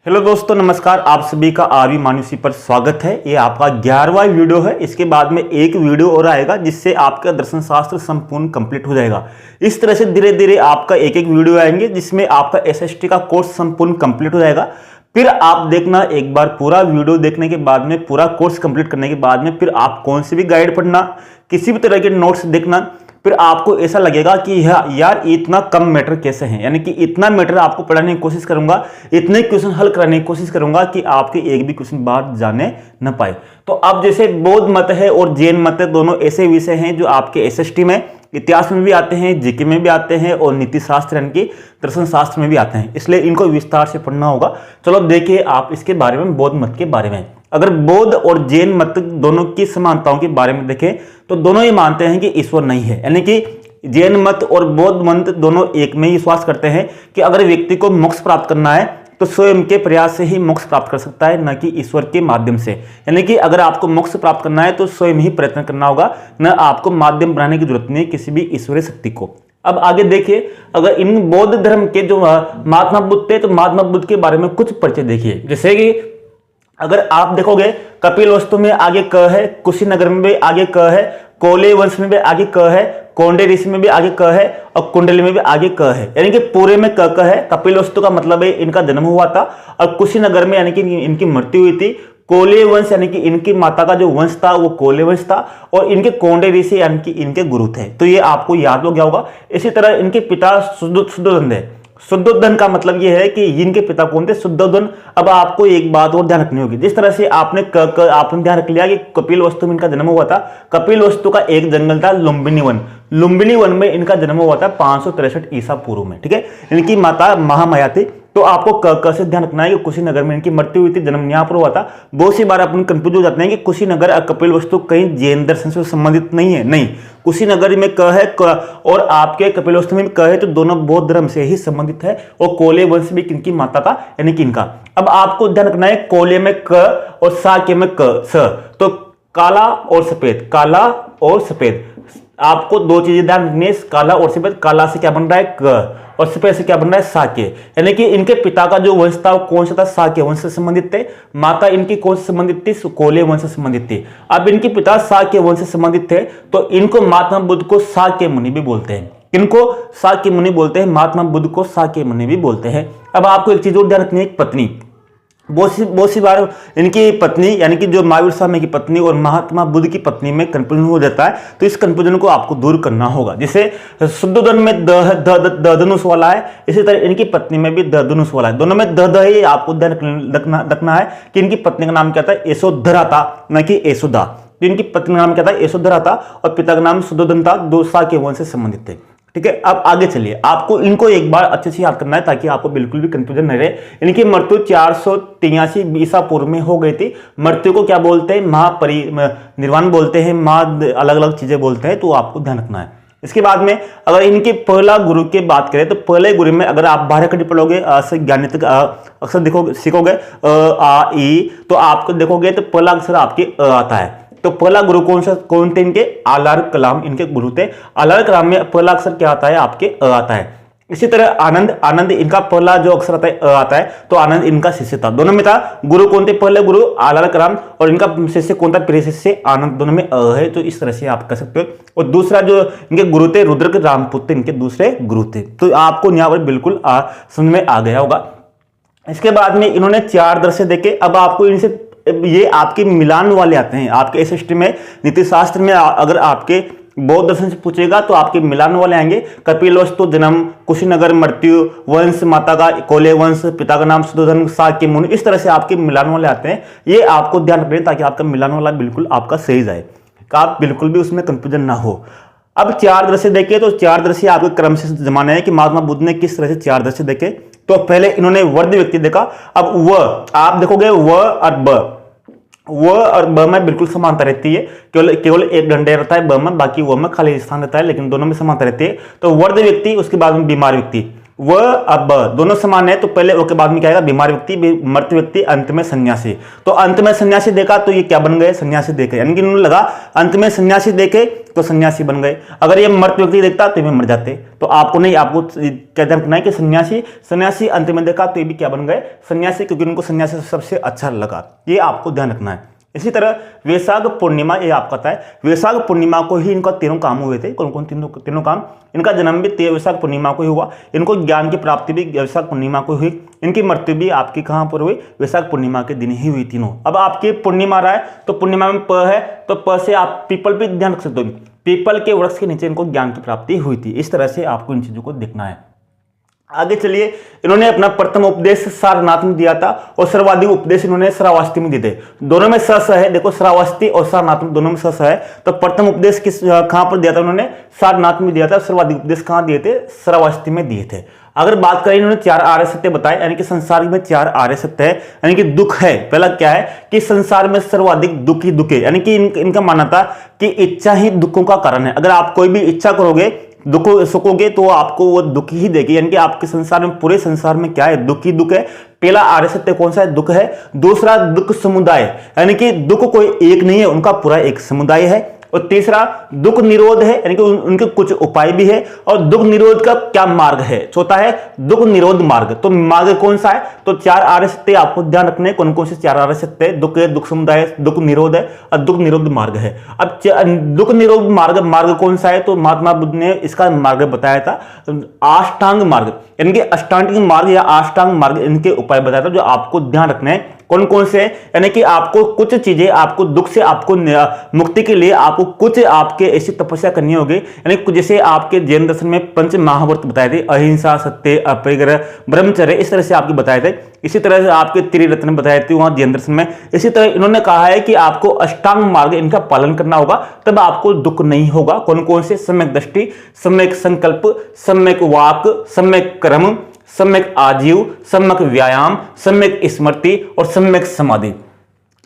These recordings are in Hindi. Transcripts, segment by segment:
हेलो दोस्तों, नमस्कार। आप सभी का आरवी मानुषी पर स्वागत है। ये आपका 11वां वीडियो है। इसके बाद में एक वीडियो और आएगा जिससे आपका दर्शन शास्त्र संपूर्ण कंप्लीट हो जाएगा। इस तरह से धीरे धीरे आपका एक एक वीडियो आएंगे जिसमें आपका एसएसटी का कोर्स संपूर्ण कंप्लीट हो जाएगा। फिर आप देखना, एक बार पूरा वीडियो देखने के बाद में, पूरा कोर्स कंप्लीट करने के बाद में, फिर आप कौन सी भी गाइड पढ़ना, किसी भी तरह के नोट्स देखना, फिर आपको ऐसा लगेगा कि यार इतना कम मैटर कैसे हैं। यानी कि इतना मैटर आपको पढ़ाने की कोशिश करूंगा, इतने क्वेश्चन हल कराने की कोशिश करूंगा कि आपके एक भी क्वेश्चन बाहर जाने न पाए। तो अब जैसे बौद्ध मत है और जैन मत है, दोनों ऐसे विषय हैं जो आपके एसएसटी में, इतिहास में भी आते हैं, जीके में भी आते हैं और नीति शास्त्र यानी कि दर्शन शास्त्र में भी आते हैं। इसलिए इनको विस्तार से पढ़ना होगा। चलो देखिए आप इसके बारे में, बौद्ध मत के बारे में। अगर बौद्ध और जैन मत दोनों की समानताओं के बारे में देखें तो दोनों ही मानते हैं कि ईश्वर नहीं है। यानी कि जैन मत और बौद्ध मत दोनों एक में ही विश्वास करते हैं कि अगर व्यक्ति को मोक्ष प्राप्त करना है तो स्वयं के प्रयास से ही मोक्ष प्राप्त कर सकता है, न कि ईश्वर के माध्यम से। यानी कि अगर आपको मोक्ष प्राप्त करना है तो स्वयं ही प्रयत्न करना होगा, न आपको माध्यम बनाने की जरूरत नहीं किसी भी ईश्वरीय शक्ति को। अब आगे देखिए, अगर इन बौद्ध धर्म के जो महात्मा बुद्ध थे तो महात्मा बुद्ध के बारे में कुछ परिचय देखिए। जैसे कि अगर आप देखोगे कपिल वस्तु में आगे क है, कुशीनगर में भी आगे क है, कोले वंश में भी आगे क है, कोंडे ऋषि में भी आगे क है और कुंडली में भी आगे क है। यानी कि पूरे में क है। कपिल वस्तु का मतलब है इनका जन्म हुआ था और कुशीनगर में यानी कि इनकी मृत्यु हुई थी। कोले वंश यानी कि इनकी माता का जो वंश था वो कोले वंश था और इनके कोंडे ऋषि यानी कि इनके गुरु थे। तो ये आपको याद हो गया होगा। इसी तरह इनके पिता शुद्धोधन है। शुद्धोधन का मतलब यह है कि इनके पिता कौन थे? शुद्धोधन। अब आपको एक बात और ध्यान रखनी होगी। जिस तरह से आपने आपने ध्यान रख लिया कि कपिल वस्तु में इनका जन्म हुआ था। कपिल वस्तु का एक जंगल था लुम्बिनी वन। लुम्बिनी वन में इनका जन्म हुआ था 563 ईसा पूर्व में। ठीक है, इनकी माता महामाया थी। तो आपको क से ध्यान रखना है कि कुशीनगर में इनकी मृत्यु हुई थी, जन्म यहाँ पर हुआ था। बहुत सी बार अपन कंफ्यूज हो जाते हैं कि कुशीनगर और कपिल वस्तु कहीं जैन दर्शन से संबंधित नहीं है। नहीं, कुशीनगर में क है और आपके कपिल वस्तु में क है, तो दोनों बौद्ध धर्म से ही संबंधित है। और कोले वंश भी किनकी माता का, यानी कि इनका। अब आपको ध्यान रखना है कोले में क और साके में क स, तो काला और सफेद, काला और सफेद। आपको दो चीजें ध्यान रखनी है, काला और सफेद। काला से क्या बन रहा है? क, और सफेद से क्या बन रहा है? साके। यानी कि इनके पिता का जो वंश था वो कौन सा था? साके वंश से संबंधित थे। माता इनकी कौन से संबंधित थी? कोले वंश से संबंधित थी। अब इनके पिता साके वंश से संबंधित थे तो इनको महात्मा बुद्ध को साके मुनि भी बोलते हैं। इनको साके मुनि बोलते हैं, महात्मा बुद्ध को साके मुनि भी बोलते हैं। अब आपको एक चीज और ध्यान रखनी है, पत्नी। बहुत सी बार इनकी पत्नी यानी कि जो महावीर स्वामी की पत्नी और महात्मा बुद्ध की पत्नी में कंफ्यूजन हो जाता है। तो इस कंफ्यूजन को आपको दूर करना होगा। जैसे शुद्धोधन में द धनुष वाला है, इसी तरह इनकी पत्नी में भी द धनुष वाला है। दोनों में द है। आपको ध्यान रखना है कि इनकी पत्नी का नाम क्या था? यशोधरा था, न कि यशोदा। तो इनकी पत्नी का नाम क्या था? यशोधरा था और पिता का नाम शुद्धोधन था। दो साके वंश से संबंधित थे। ठीक है, अब आगे चलिए। आपको इनको एक बार अच्छे से याद करना है ताकि आपको बिल्कुल भी कंफ्यूजन नहीं रहे। इनकी मृत्यु 483 ईसा पूर्व में हो गई थी। मृत्यु को क्या बोलते हैं? निर्वाण बोलते हैं, अलग अलग चीजें बोलते हैं। तो आपको ध्यान रखना है। इसके बाद में अगर इनके पहला गुरु की बात करें तो पहले गुरु में अगर आप 12 कड़ी पढ़ोगे, गणित अक्षर देखोगे, सीखोगे आ ई, तो आपको देखोगे तो पहला अक्षर आपके आता है। तो पहला गुरु कौन थे इनके? आलार कलाम इनके गुरु थे। आलार कलाम में पहला अक्षर क्या आता है? आपके आता है। इसी तरह आनंद इनका पहला जो अक्षर आता है आता है, तो आनंद इनका शिष्य था। दोनों में था। गुरु कौन थे? पहले गुरु आलार कलाम और इनका शिष्य कौन था? प्रिय शिष्य आनंद। दोनों में है। तो इस तरह से आप कह सकते हो। और दूसरा जो इनके गुरु थे रुद्र रामपुत्र, इनके दूसरे गुरु थे। तो आपको यहाँ पर बिल्कुल समझ में आ गया होगा। इसके बाद में इन्होंने 4 दर्शन देखे। अब आपको इनसे ये आपके मिलान वाले आते हैं। आपके एसएसटी में नीति शास्त्र में अगर आपके बौद्ध दर्शन से पूछेगा तो आपके मिलान वाले आएंगे। कपिल वस्तु जन्म, कुशीनगर मृत्यु, वंश माता का कोले वंश, पिता का नाम शुद्धोधन, साके मुनि। इस तरह से आपके मिलान वाले आते हैं। ये आपको ध्यान रखना ताकि आपका मिलान वाला बिल्कुल आपका सही जाए, आप बिल्कुल भी उसमें कंफ्यूजन ना हो। अब 4 दृश्य देखे तो 4 दृश्य आपके क्रम से जमाना है कि महात्मा बुद्ध ने किस तरह से 4 दृश्य देखे। तो पहले इन्होंने वर्ध व्यक्ति देखा। अब व आप देखोगे व और ब में बिल्कुल समानता रहती है। केवल एक डंडे रहता है ब में, बाकी व में खाली स्थान रहता है, लेकिन दोनों में समानता रहती है। तो वर्ध व्यक्ति, उसके बाद में बीमार व्यक्ति। वह अब दोनों समान है तो पहले ओ के बाद में क्या आएगा, बीमार व्यक्ति, मृत व्यक्ति, अंत में सन्यासी। तो अंत में सन्यासी देखा तो ये क्या बन गए, सन्यासी देखे, यानी कि इन्होंने लगा अंत में सन्यासी देखे तो सन्यासी बन गए। अगर ये मृत व्यक्ति देखता तो ये मर जाते। तो आपको नहीं, आपको क्या रखना है कि सन्यासी अंत में देखा तो ये भी क्या बन गए, सन्यासी, क्योंकि उनको सन्यासी सबसे अच्छा लगा। ये आपको ध्यान रखना है। इसी तरह वैशाख पूर्णिमा, ये आपका था है, वैशाख पूर्णिमा को ही इनका तीनों काम हुए थे। कौन कौन तीनों काम, इनका जन्म भी वैशाख पूर्णिमा को ही हुआ, इनको ज्ञान की प्राप्ति भी वैशाख पूर्णिमा को हुई, इनकी मृत्यु भी आपकी कहाँ पर हुई, वैशाख पूर्णिमा के दिन ही हुई तीनों। अब आपकी पूर्णिमा रहा है तो पूर्णिमा में प है तो प से आप पीपल भी ध्यान रख सकते हो, पीपल के वृक्ष के नीचे इनको ज्ञान की प्राप्ति हुई थी। इस तरह से आपको इन चीजों को देखना है। आगे चलिए, इन्होंने अपना प्रथम उपदेश सारनाथ में दिया था और सर्वाधिक उपदेश इन्होंने श्रावस्ती में दिए थे। दोनों में स है, देखो श्रावस्ती और सारनाथ में दोनों में स है। तो प्रथम उपदेश किस कहां पर दिया था उन्होंने, सारनाथ में दिया था। सर्वाधिक उपदेश कहां दिए थे, श्रावस्ती में दिए थे। अगर बात करें, इन्होंने 4 आर्य सत्य बताए, यानी कि संसार में 4 आर्य सत्य है, यानी कि दुख है। पहला क्या है कि संसार में सर्वाधिक दुख ही दुख है, यानी कि इनका मानना था कि इच्छा ही दुखों का कारण है। अगर आप कोई भी इच्छा करोगे, दुख सुखोगे तो आपको वो दुख ही देगी, यानी कि आपके संसार में, पूरे संसार में क्या है, दुख ही दुख है। पहला आर्य सत्य कौन सा है, दुख है। दूसरा दुख समुदाय, यानी कि दुख कोई एक नहीं है, उनका पूरा एक समुदाय है। और तीसरा दुख निरोध है, यानी कि उनके कुछ उपाय भी है। और दुख निरोध का क्या मार्ग है, चौथा है दुख निरोध मार्ग। तो मार्ग कौन सा है, तो 4 आर्य सत्य आपको ध्यान रखने, कौन कौन से 4 आर्य सत्य है, दुख है, दुख समुदाय, दुख निरोध है और दुख निरोध मार्ग है। अब दुख निरोध मार्ग कौन सा है, तो महात्मा बुद्ध ने इसका मार्ग बताया था, अष्टांग मार्ग, यानी कि अष्टांगिक मार्ग या अष्टांग मार्ग, इनके उपाय बताया था जो आपको ध्यान रखना है। कौन कौन से, यानी कि आपको कुछ चीजें, आपको दुख से आपको मुक्ति के लिए आपको कुछ आपके ऐसी तपस्या करनी होगी, यानी जैसे आपके जैन दर्शन में पंच महाव्रत बताए थे, अहिंसा, सत्य, अपरिग्रह, ब्रह्मचर्य, इस तरह से आपके बताए थे। इसी तरह से आपके त्रिरत्न बताए थे वहां जैन दर्शन में। इसी तरह इन्होंने कहा है कि आपको अष्टांग मार्ग इनका पालन करना होगा, तब आपको दुख नहीं होगा। कौन कौन से, सम्यक दृष्टि, सम्यक संकल्प, सम्यक वाक, सम्यक कर्म, सम्यक आजीव, सम्यक व्यायाम, सम्यक स्मृति और सम्यक समाधि।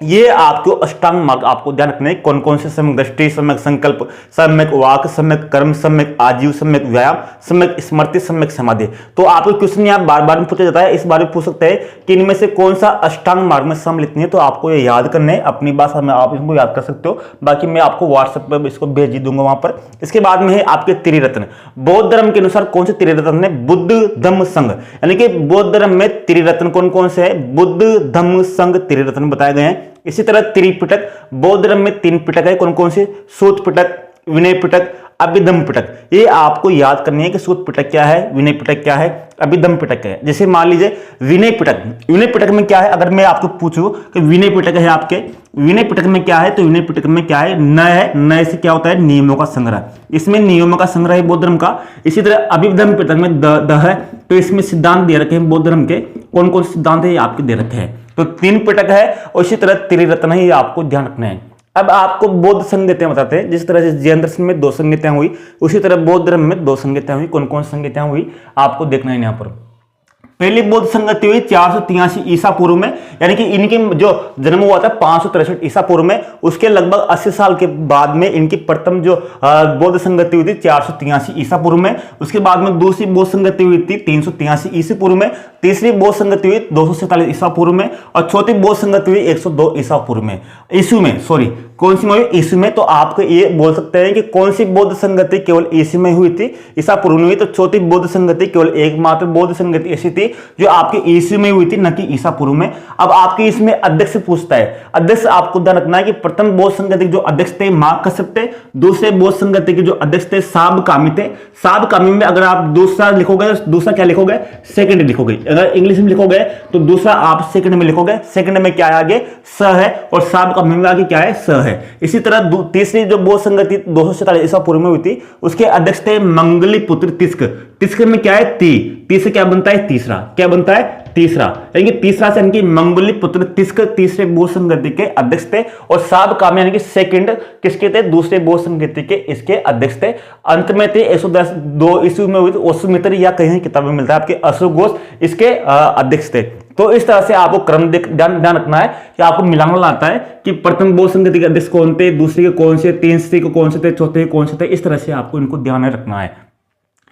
ये आपको अष्टांग मार्ग आपको ध्यान रखने, कौन कौन से, सम्यक दृष्टि, सम्यक संकल्प, सम्यक वाक, सम्यक कर्म, सम्यक आजीव, सम्यक व्यायाम, सम्यक स्मृति, सम्यक समाधि। तो आपको क्वेश्चन यहाँ बार बार पूछा जाता है, इस बार पूछ सकते हैं कि इनमें से कौन सा अष्टांग मार्ग में सम्मिलित नहीं है। तो आपको ये याद करने, अपनी भाषा में आप इसको याद कर सकते हो, बाकी मैं आपको व्हाट्सएप पर इसको भेज ही दूंगा वहां पर। इसके बाद में है आपके त्रिरत्न। बौद्ध धर्म के अनुसार कौन से त्रिरत्न है, बुद्ध धम्म संघ, यानी कि बौद्ध धर्म में त्रिरत्न कौन कौन से है, बुद्ध धम्म संघ त्रिरत्न बताए गए हैं। इसी तरह त्रिपिटक, बौद्ध धर्म में 3 पिटक है, कौन कौन से, सूत पिटक, विनय पिटक, अभिधम्म पिटक। ये आपको याद करनी है कि सूत पिटक क्या है, विनय पिटक क्या है, अभिधम्म पिटक क्या है। जैसे मान लीजिए विनय पिटक में क्या है, अगर मैं आपको पूछूं कि विनय पिटक है आपके, विनय पिटक में क्या है, तो विनय पिटक में क्या है, नय है, नय से क्या होता है, नियमों का संग्रह, इसमें नियमों का संग्रह है बौद्ध धर्म का। इसी तरह अभिधम्म पिटक में द है, तो इसमें सिद्धांत दे रखे हैं बौद्ध धर्म के, कौन कौन से सिद्धांत है ये आपके दे रखे हैं। तो 3 पिटक है और इसी तरह त्रिरत्न है, ये आपको ध्यान रखना है। अब आपको बौद्ध संगीतें बताते हैं, जिस तरह से जैन दर्शन में 2 संगीतें हुई, उसी तरह बौद्ध धर्म में 2 संगीतें हुई। कौन कौन संगीतें हुई आपको देखना है यहाँ पर। पहली बौद्ध संगति हुई 483 ईसा पूर्व में, यानी कि इनकी जो जन्म हुआ था 563 ईसा पूर्व में, उसके लगभग 80 साल के बाद में इनकी प्रथम जो बौद्ध संगति हुई थी 483 ईसा पूर्व में। उसके बाद में दूसरी बौद्ध संगति हुई थी 383 ईसा पूर्व में, तीसरी बौद्ध संगति हुई 247 ईसा पूर्व में और चौथी बौद्ध संगति हुई 102 ईसा पूर्व में, ईसू में, सॉरी कौन सी में हुई, ईसू में। तो आपको ये बोल सकते हैं कि कौन सी बौद्ध संगति केवल ईसू में हुई थी, ईसा पूर्व में हुई। तो चौथी बौद्ध संगति केवल एकमात्र बौद्ध संगति ऐसी थी जो आपके ईसू में हुई थी, न कि ईसा पूर्व में। अब आपके इसमें अध्यक्ष पूछता है, अध्यक्ष आपको ध्यान रखना है कि प्रथम बौद्ध संगति जो अध्यक्ष थे मार्क कश्यप थे, दूसरे बौद्ध संगति के जो अध्यक्ष थे साबकामी थे। साबकामी में अगर आप दूसरा लिखोगे, दूसरा क्या लिखोगे, सेकंड लिखोगे। अगर इंग्लिश में लिखोगे तो दूसरा आप सेकंड में लिखोगे, सेकंड में क्या है आगे, स है, और साबकामी में आगे क्या है, स है। इसी तरह तीसरी जो बौद्ध संगति 247 ईसा पूर्व में हुई थी, उसके अध्यक्ष थे मंगलीपुत्र तिस्क। तिस्क में क्या है, ती से क्या बनता है, तीसरा, क्या बनता है, तीसरा, यानी कि तीसरा से इनकी मंगलीपुत्र तिस्क तीसरे बौद्ध संगति के अध्यक्ष थे। और साबकामी यानी कि सेकंड किसके थे, दूसरे बौद्ध संगति के इसके अध्यक्ष थे। अंत में थे 102 ईस्वी में हुई थी, ओसुमित्र या कहीं किताब में मिलता है आपके अशोक घोष इसके अध्यक्ष थे। तो इस तरह से आपको क्रम ध्यान रखना है कि आपको मिलाना लाता है कि प्रथम बौद्ध संगति के अध्यक्ष कौन थे, दूसरे के कौन से, तीसरे के कौन से थे, चौथे के कौन से थे। इस तरह से आपको इनको ध्यान रखना है।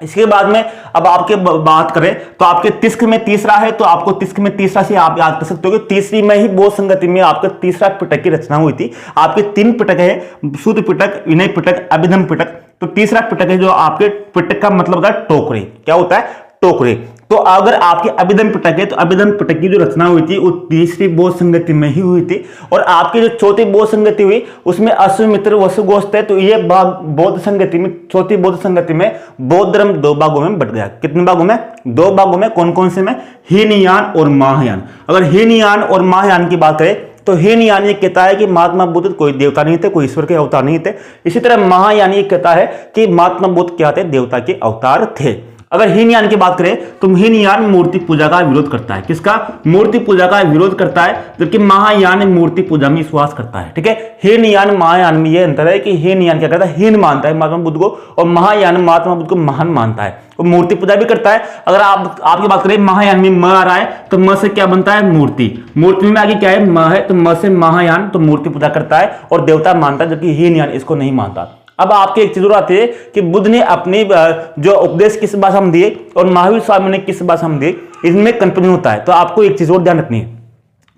इसके बाद में अब आपके बात करें तो आपके तिस्क में तीसरा है, तो आपको तिस्क में तीसरा से आप याद कर सकते हो कि तीसरी में ही बोध संगति में आपका तीसरा पिटक की रचना हुई थी। आपके 3 पिटक है, सूत्र पिटक, विनय पिटक, अभिधम पिटक। तो तीसरा पिटक है जो आपके पिटक का मतलब होता है टोकरे। क्या होता है? टोकरे। तो अगर आपके अभिधम पिटक है तो अभिधम पिटक की जो रचना हुई थी वो तीसरी बोध संगति में ही हुई थी। और आपकी जो चौथी बोध संगति हुई उसमें अश्वमित्र वसुगोष्ठ है। तो ये बौद्ध संगति में, चौथी बौद्ध संगति में बौद्ध धर्म 2 भागों में बट गया। कितने भागों में? 2 भागों में। कौन कौन से में? हीनयान और महायान। अगर हीनयान और महायान की बात करें तो हीनयान ये कहता है कि महात्मा बुद्ध कोई देवता नहीं थे, कोई ईश्वर के अवतार नहीं थे। इसी तरह महायान ये कहता है कि महात्मा बुद्ध क्या थे? देवता के अवतार थे। अगर हीनयान की बात करें तो हीनयान मूर्ति पूजा का विरोध करता है। किसका? मूर्ति पूजा का विरोध करता है, जबकि महायान मूर्ति पूजा में विश्वास करता है। ठीक है, हीनयान महायान में यह अंतर है कि हीनयान क्या करता है? हीन मानता है महात्मा बुद्ध को, और महायान महात्मा बुद्ध को महान मानता है, वो मूर्ति पूजा भी करता है। अगर आपकी बात करें महायान में म आ रहा है तो म से क्या बनता है? मूर्ति। मूर्ति में आगे क्या है? म है, तो म से महायान, तो मूर्ति पूजा करता है और देवता मानता है, जबकि हीनयान इसको नहीं मानता। अब आपके एक चीज और आती है कि बुद्ध ने अपनी जो उपदेश किस भाषा में दिए और महावीर स्वामी ने किस भाषा में दिए, इसमें कंफ्यूजन होता है। तो आपको एक चीज और ध्यान रखनी है,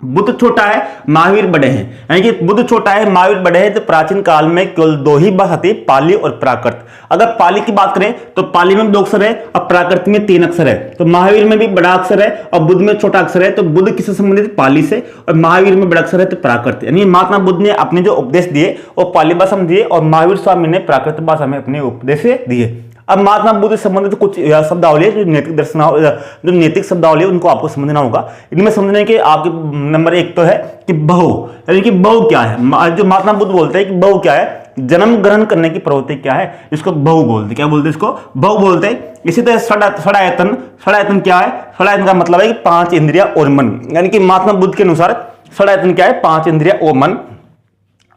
बुद्ध छोटा है, महावीर बड़े हैं। यानी कि बुद्ध छोटा है, महावीर बड़े हैं। तो प्राचीन काल में केवल 2 ही भाषा थी, पाली और प्राकृत। अगर पाली की बात करें तो पाली में 2 अक्षर है और प्राकृत में 3 अक्षर है। तो महावीर में भी बड़ा अक्षर है और बुद्ध में छोटा अक्षर है। तो बुद्ध किससे संबंधित? पाली से, और महावीर में बड़ा अक्षर है तो प्राकृत। यानी महात्मा बुद्ध ने अपने जो उपदेश दिए वो पाली भाषा में दिए और महावीर स्वामी ने प्राकृत भाषा में अपने उपदेश दिए। अब महात्मा बुद्ध से संबंधित कुछ शब्दावली जो नैतिक दर्शन, जो नैतिक शब्दावली उनको आपको समझना होगा। इनमें समझने के आपके नंबर 1 तो है कि बहु, यानी कि बहु क्या है? जो महात्मा बुद्ध बोलते हैं कि बहु क्या है? जन्म ग्रहण करने की प्रवृत्ति क्या है? इसको बहु बोलते। क्या बोलते हैं? इसको बहु बोलते हैं। इसी तरह षडायतन, षडायतन क्या है? षडायतन का मतलब है कि 5 इंद्रिया और मन। यानी कि महात्मा बुद्ध के अनुसार षडायतन क्या है? 5 इंद्रिया और मन।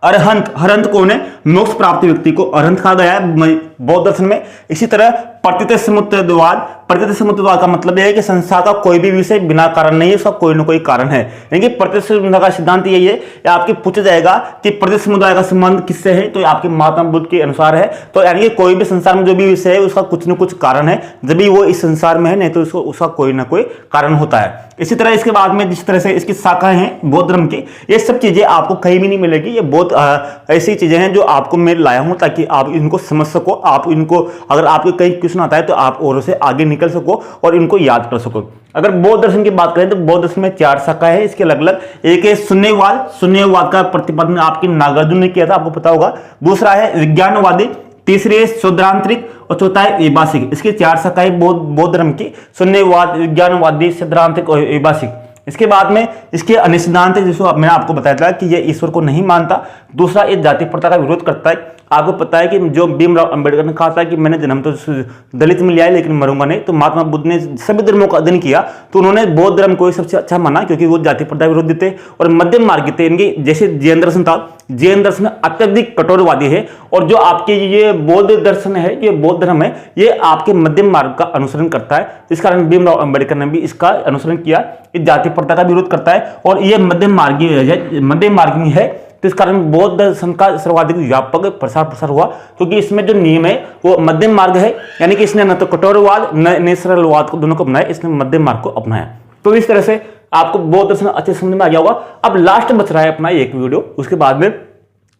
अरहंत, हरंत कौन है? मोक्ष प्राप्त व्यक्ति को अरहंत कहा गया है बौद्ध दर्शन में। इसी तरह प्रतित समुद्रवाद, प्रतित समुद्रवाद का मतलब यह है कि संसार का कोई भी विषय बिना कारण नहीं है, उसका कोई ना कोई कारण है। यानी कि प्रतित समुद्र का सिद्धांत यही है। या आपके पूछा जाएगा कि प्रतित समुदाय का संबंध किससे है, तो आपके महात्मा बुद्ध के अनुसार है। तो यानी कि कोई भी संसार में जो भी विषय है उसका कुछ न कुछ कारण है, जब भी वो इस संसार में है, नहीं तो उसका कोई ना कोई कारण होता है। इसी तरह इसके बाद में जिस तरह से इसकी शाखाएं हैं बौद्ध धर्म की, ये सब चीजें आपको कहीं भी नहीं मिलेगी। ये बहुत ऐसी चीजें हैं जो आपको मैं लाया हूं ताकि आप इनको समझ सको। आप इनको, अगर आपको कहीं क्वेश्चन आता है तो आप और से आगे निकल सको और इनको याद कर सको। अगर बौद्ध दर्शन की बात करें तो बौद्ध दर्शन में 4 शाखाएं हैं, इसके अलग अलग। एक है शून्यवाद, शून्यवाद का प्रतिपादन आपके नागार्जुन ने किया था, आपको पता होगा। दूसरा है विज्ञानवादी, तीसरी है शूद्रांतरिक और चौथा है वैभाषिक। इसकी 4 शाखाएं बौद्ध धर्म की, शून्यवाद, विज्ञानवादी, शूद्रांतरिक और वैभाषिक। इसके बाद में इसके अनिसिद्धांत है, जिसको मैंने आपको बताया था कि ये ईश्वर को नहीं मानता। दूसरा, ये जाति प्रथा का विरोध करता है। आपको पता है कि जो भीमराव अंबेडकर ने कहा था कि मैंने जन्म तो दलित में लिया है लेकिन मरूंगा नहीं, तो महात्मा बुद्ध ने सभी धर्मों का अध्ययन किया तो उन्होंने बौद्ध धर्म को सबसे अच्छा माना, क्योंकि वो जाति प्रथा विरोधी थे और मध्यम मार्गी थे। इनके जैसे जैन दर्शन था, जैन दर्शन अत्यधिक कठोरवादी है, और जो आपके ये बौद्ध दर्शन है, ये बौद्ध धर्म है, ये आपके मध्यम मार्ग का अनुसरण करता है। इस कारण भीमराव अंबेडकर ने भी इसका अनुसरण किया। ये जाति प्रथा का विरोध करता है और ये मध्यम मार्गी है। तो इस कारण बौद्ध दर्शन का सर्वाधिक व्यापक प्रसार हुआ, क्योंकि इसमें जो नियम है वो मध्यम मार्ग है। यानी कि इसने न तो कठोरवाद न सरलवाद को दोनों को अपनाया, इसने मध्यम मार्ग को अपनाया। तो इस तरह से आपको बौद्ध दर्शन अच्छे समझ में आ गया होगा। अब लास्ट बच रहा है अपना एक वीडियो, उसके बाद में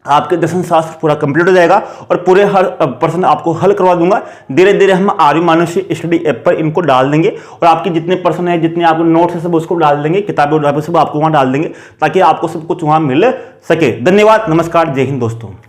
आपके दर्शन शास्त्र पूरा कंप्लीट हो जाएगा और पूरे हर प्रश्न आपको हल करवा दूंगा। धीरे धीरे हम आर्य मानुष्य स्टडी ऐप पर इनको डाल देंगे और आपके जितने प्रश्न है, जितने आपको नोट्स है, सब उसको डाल देंगे, किताबें सब आपको वहां डाल देंगे ताकि आपको सब कुछ वहां मिल सके। धन्यवाद, नमस्कार, जय हिंद दोस्तों।